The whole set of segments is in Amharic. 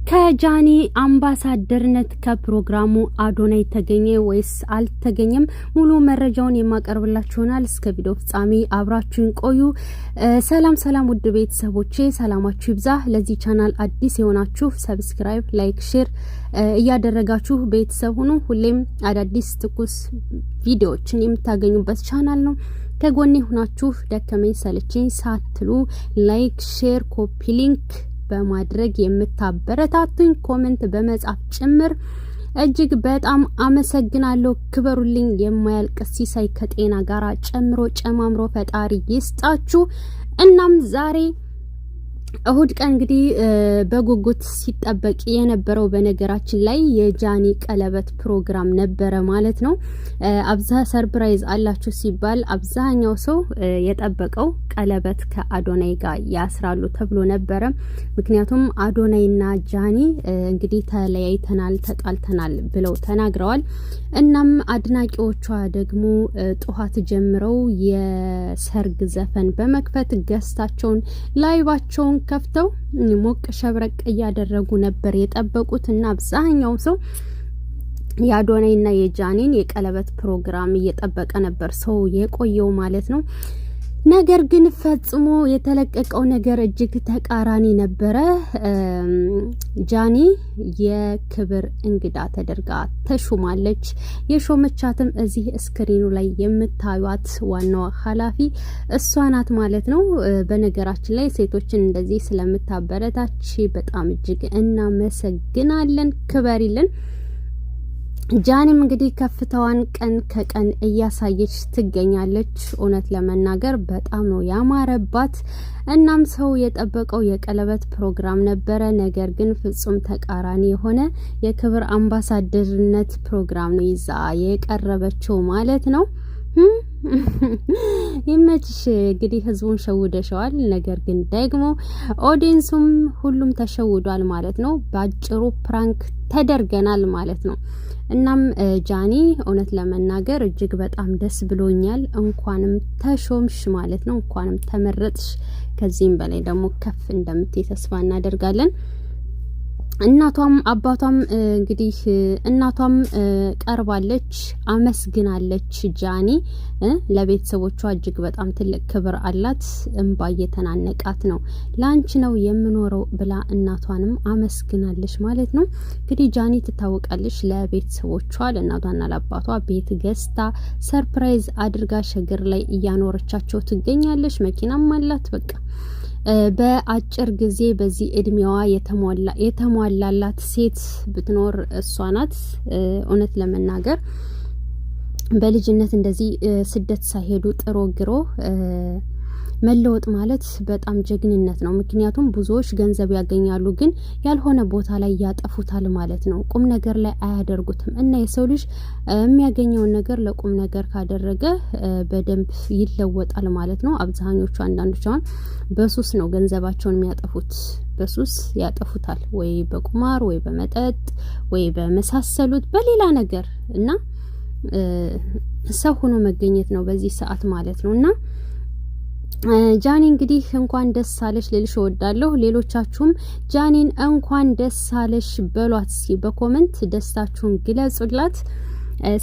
ከጃኒ አምባሳደርነት ከፕሮግራሙ አዶናይ ተገኘ ወይስ አልተገኘም? ሙሉ መረጃውን የማቀርብላችሁ ይሆናል። እስከ ቪዲዮ ፍጻሜ አብራችሁን ቆዩ። ሰላም ውድ ቤተሰቦቼ ሰላማችሁ ይብዛ። ለዚህ ቻናል አዲስ የሆናችሁ ሰብስክራይብ፣ ላይክ፣ ሼር እያደረጋችሁ ቤተሰብ ሁኑ። ሁሌም አዳዲስ ትኩስ ቪዲዮዎችን የምታገኙበት ቻናል ነው። ከጎኔ ሆናችሁ ደከመኝ ሰለችኝ ሳትሉ ላይክ፣ ሼር፣ ኮፒ ሊንክ በማድረግ የምታበረታቱኝ ኮሜንት በመጻፍ ጭምር እጅግ በጣም አመሰግናለሁ። ክበሩልኝ። የማያልቅ ሲሳይ ከጤና ጋራ ጨምሮ ጨማምሮ ፈጣሪ ይስጣችሁ። እናም ዛሬ እሁድ ቀን እንግዲህ በጉጉት ሲጠበቅ የነበረው በነገራችን ላይ የጃኒ ቀለበት ፕሮግራም ነበረ ማለት ነው። ሰርፕራይዝ አላችሁ ሲባል አብዛኛው ሰው የጠበቀው ቀለበት ከአዶናይ ጋር ያስራሉ ተብሎ ነበረ። ምክንያቱም አዶናይና ጃኒ እንግዲህ ተለያይተናል፣ ተጣልተናል ብለው ተናግረዋል። እናም አድናቂዎቿ ደግሞ ጧት ጀምረው የሰርግ ዘፈን በመክፈት ገስታቸውን ላይቫቸውን ከፍተው ሞቅ ሸብረቅ እያደረጉ ነበር የጠበቁት እና አብዛኛው ሰው የአዶናይና የጃኒን የቀለበት ፕሮግራም እየጠበቀ ነበር ሰው የቆየው ማለት ነው። ነገር ግን ፈጽሞ የተለቀቀው ነገር እጅግ ተቃራኒ ነበረ። ጃኒ የክብር እንግዳ ተደርጋ ተሹማለች። የሾመቻትም እዚህ ስክሪኑ ላይ የምታዩት ዋናዋ ኃላፊ እሷ ናት ማለት ነው። በነገራችን ላይ ሴቶችን እንደዚህ ስለምታበረታች በጣም እጅግ እናመሰግናለን። ክበሪልን። ጃኒም እንግዲህ ከፍታዋን ቀን ከቀን እያሳየች ትገኛለች። እውነት ለመናገር በጣም ነው ያማረባት። እናም ሰው የጠበቀው የቀለበት ፕሮግራም ነበረ። ነገር ግን ፍጹም ተቃራኒ የሆነ የክብር አምባሳደርነት ፕሮግራም ነው ይዛ የቀረበችው ማለት ነው። ይመችሽ። እንግዲህ ህዝቡን ሸውደሸዋል። ነገር ግን ደግሞ ኦዲየንሱም ሁሉም ተሸውዷል ማለት ነው። ባጭሩ ፕራንክ ተደርገናል ማለት ነው። እናም ጃኒ እውነት ለመናገር እጅግ በጣም ደስ ብሎኛል። እንኳንም ተሾምሽ ማለት ነው። እንኳንም ተመረጥሽ። ከዚህም በላይ ደግሞ ከፍ እንደምትይ ተስፋ እናደርጋለን። እናቷም አባቷም እንግዲህ እናቷም ቀርባለች፣ አመስግናለች። ጃኒ ለቤተሰቦቿ እጅግ በጣም ትልቅ ክብር አላት። እንባ እየተናነቃት ነው። ላንቺ ነው የምኖረው ብላ እናቷንም አመስግናለች ማለት ነው። እንግዲህ ጃኒ ትታወቃለች ለቤተሰቦቿ ለእናቷና ለአባቷ ቤት ገዝታ ሰርፕራይዝ አድርጋ ሸገር ላይ እያኖረቻቸው ትገኛለች። መኪናም አላት። በቃ በአጭር ጊዜ በዚህ እድሜዋ የተሟላላት ሴት ብትኖር እሷ ናት። እውነት ለመናገር በልጅነት እንደዚህ ስደት ሳይሄዱ ጥሮ ግሮ መለወጥ ማለት በጣም ጀግንነት ነው። ምክንያቱም ብዙዎች ገንዘብ ያገኛሉ፣ ግን ያልሆነ ቦታ ላይ ያጠፉታል ማለት ነው። ቁም ነገር ላይ አያደርጉትም። እና የሰው ልጅ የሚያገኘውን ነገር ለቁም ነገር ካደረገ በደንብ ይለወጣል ማለት ነው። አብዛኞቹ አንዳንዶች አሁን በሱስ ነው ገንዘባቸውን የሚያጠፉት። በሱስ ያጠፉታል፣ ወይ በቁማር ወይ በመጠጥ ወይ በመሳሰሉት በሌላ ነገር እና ሰው ሆኖ መገኘት ነው በዚህ ሰዓት ማለት ነው። እና ጃኒ እንግዲህ እንኳን ደስ አለሽ ልልሽ እወዳለሁ። ሌሎቻችሁም ጃኒን እንኳን ደስ አለሽ በሏት። እስኪ በኮሜንት ደስታችሁን ግለጹላት።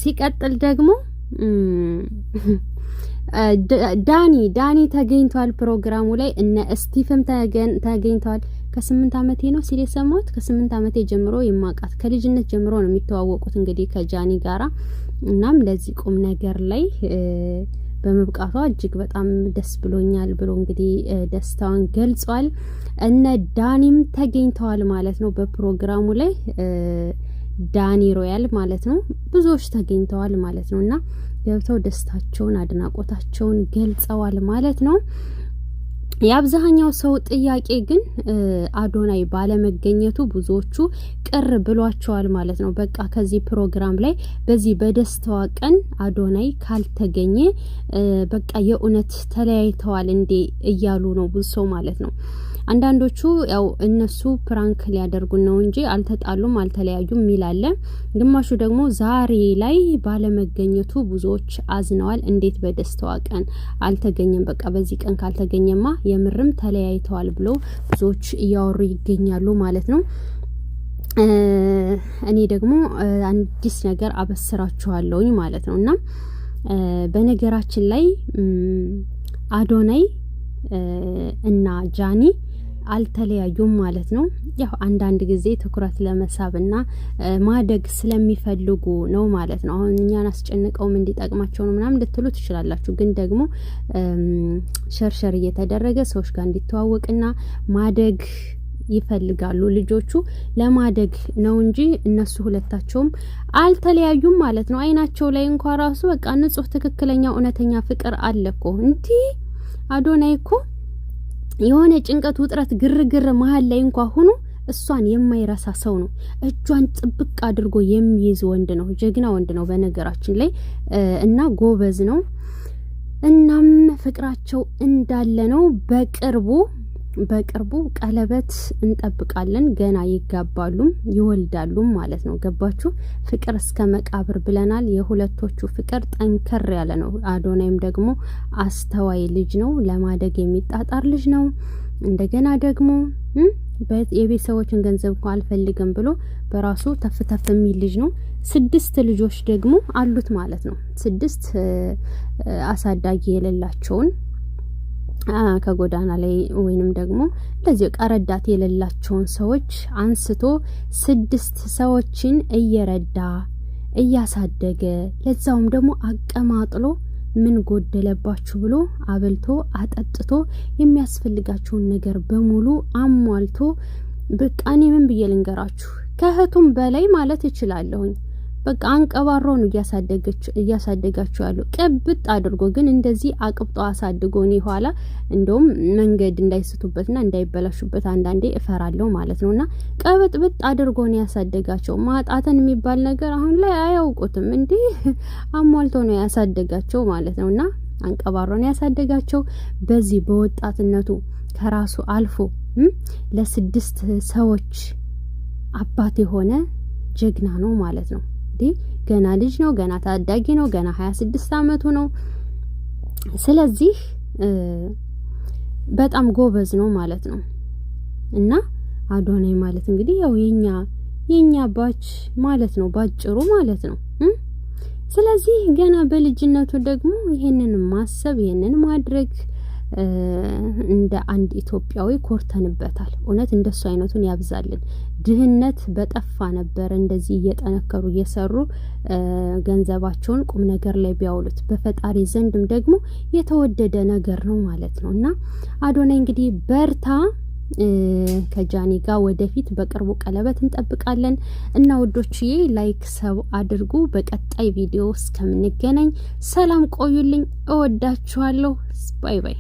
ሲቀጥል ደግሞ ዳኒ ተገኝቷል ፕሮግራሙ ላይ። እነ ስቲፍም ተገኝቷል። ከ8 ዓመቴ ነው ሲል የሰማሁት። ከ8 ዓመቴ ጀምሮ የማውቃት ከልጅነት ጀምሮ ነው የሚተዋወቁት እንግዲህ ከጃኒ ጋራ። እናም ለዚህ ቁም ነገር ላይ በመብቃቷ እጅግ በጣም ደስ ብሎኛል ብሎ እንግዲህ ደስታውን ገልጿል። እነ ዳኒም ተገኝተዋል ማለት ነው በፕሮግራሙ ላይ። ዳኒ ሮያል ማለት ነው። ብዙዎች ተገኝተዋል ማለት ነው እና ገብተው ደስታቸውን አድናቆታቸውን ገልጸዋል ማለት ነው። የአብዛኛው ሰው ጥያቄ ግን አዶናይ ባለመገኘቱ ብዙዎቹ ቅር ብሏቸዋል ማለት ነው። በቃ ከዚህ ፕሮግራም ላይ በዚህ በደስታዋ ቀን አዶናይ ካልተገኘ በቃ የእውነት ተለያይተዋል እንዴ እያሉ ነው ብዙ ሰው ማለት ነው። አንዳንዶቹ ያው እነሱ ፕራንክ ሊያደርጉን ነው እንጂ አልተጣሉም አልተለያዩም ሚላለ። ግማሹ ደግሞ ዛሬ ላይ ባለመገኘቱ ብዙዎች አዝነዋል። እንዴት በደስታዋ ቀን አልተገኘም? በቃ በዚህ ቀን ካልተገኘማ የምርም ተለያይተዋል ብሎ ብዙዎች እያወሩ ይገኛሉ ማለት ነው። እኔ ደግሞ አዲስ ነገር አበስራችኋለሁኝ ማለት ነውና በነገራችን ላይ አዶናይ እና ጃኒ አልተለያዩም ማለት ነው። ያው አንዳንድ ጊዜ ትኩረት ለመሳብና ማደግ ስለሚፈልጉ ነው ማለት ነው። አሁን እኛን አስጨንቀውም እንዲጠቅማቸው ነው ምናምን ልትሉ ትችላላችሁ። ግን ደግሞ ሸርሸር እየተደረገ ሰዎች ጋር እንዲተዋወቅና ማደግ ይፈልጋሉ ልጆቹ ለማደግ ነው እንጂ እነሱ ሁለታቸውም አልተለያዩም ማለት ነው። አይናቸው ላይ እንኳን ራሱ በቃ ንጹህ ትክክለኛ እውነተኛ ፍቅር አለኮ እንዴ አዶናይ እኮ የሆነ ጭንቀት ውጥረት ግርግር መሃል ላይ እንኳን ሆኖ እሷን የማይረሳ ሰው ነው። እጇን ጥብቅ አድርጎ የሚይዝ ወንድ ነው። ጀግና ወንድ ነው በነገራችን ላይ እና ጎበዝ ነው። እናም ፍቅራቸው እንዳለ ነው። በቅርቡ ቀለበት እንጠብቃለን። ገና ይጋባሉም ይወልዳሉም ማለት ነው። ገባችሁ? ፍቅር እስከ መቃብር ብለናል። የሁለቶቹ ፍቅር ጠንከር ያለ ነው። አዶናይም ደግሞ አስተዋይ ልጅ ነው። ለማደግ የሚጣጣር ልጅ ነው። እንደገና ደግሞ የቤተሰቦችን ገንዘብ እንኳን አልፈልግም ብሎ በራሱ ተፍተፍ የሚል ልጅ ነው። 6 ልጆች ደግሞ አሉት ማለት ነው። 6 አሳዳጊ የሌላቸውን ከጎዳና ላይ ወይንም ደግሞ ለዚህ ቀረዳት የሌላቸውን ሰዎች አንስቶ 6 ሰዎችን እየረዳ እያሳደገ ለዛውም ደግሞ አቀማጥሎ ምን ጎደለባችሁ ብሎ አበልቶ አጠጥቶ የሚያስፈልጋቸውን ነገር በሙሉ አሟልቶ በቃ እኔ ምን ብዬ ልንገራችሁ ከእህቱም በላይ ማለት እችላለሁኝ። በቃ አንቀባሮ ነው እያሳደጋችሁ ያለው ቅብጥ አድርጎ። ግን እንደዚህ አቅብጦ አሳድጎ ነው ኋላ እንደውም መንገድ እንዳይስቱበትና እንዳይበላሹበት አንዳንዴ እፈራለሁ ማለት ነውና ቀብጥብጥ አድርጎ ነው ያሳደጋቸው። ማጣተን የሚባል ነገር አሁን ላይ አያውቁትም እንዴ አሟልቶ ነው ያሳደጋቸው ማለት ነውና አንቀባሮ ነው ያሳደጋቸው። በዚህ በወጣትነቱ ከራሱ አልፎ ለ6 ሰዎች አባት የሆነ ጀግና ነው ማለት ነው። ገና ልጅ ነው፣ ገና ታዳጊ ነው፣ ገና 26 አመቱ ነው። ስለዚህ በጣም ጎበዝ ነው ማለት ነው። እና አዶናይ ማለት እንግዲህ ያው የኛ ባች ማለት ነው ባጭሩ ማለት ነው። ስለዚህ ገና በልጅነቱ ደግሞ ይሄንን ማሰብ ይሄንን ማድረግ እንደ አንድ ኢትዮጵያዊ ኮርተንበታል። እውነት እንደሱ አይነቱን ያብዛልን። ድህነት በጠፋ ነበር እንደዚህ እየጠነከሩ እየሰሩ ገንዘባቸውን ቁም ነገር ላይ ቢያውሉት በፈጣሪ ዘንድም ደግሞ የተወደደ ነገር ነው ማለት ነው። እና አዶናይ እንግዲህ በርታ ከጃኒ ጋር ወደፊት በቅርቡ ቀለበት እንጠብቃለን። እና ውዶችዬ ላይክ ሰብ አድርጉ። በቀጣይ ቪዲዮ እስከምንገናኝ ሰላም ቆዩልኝ። እወዳችኋለሁ። ባይ ባይ።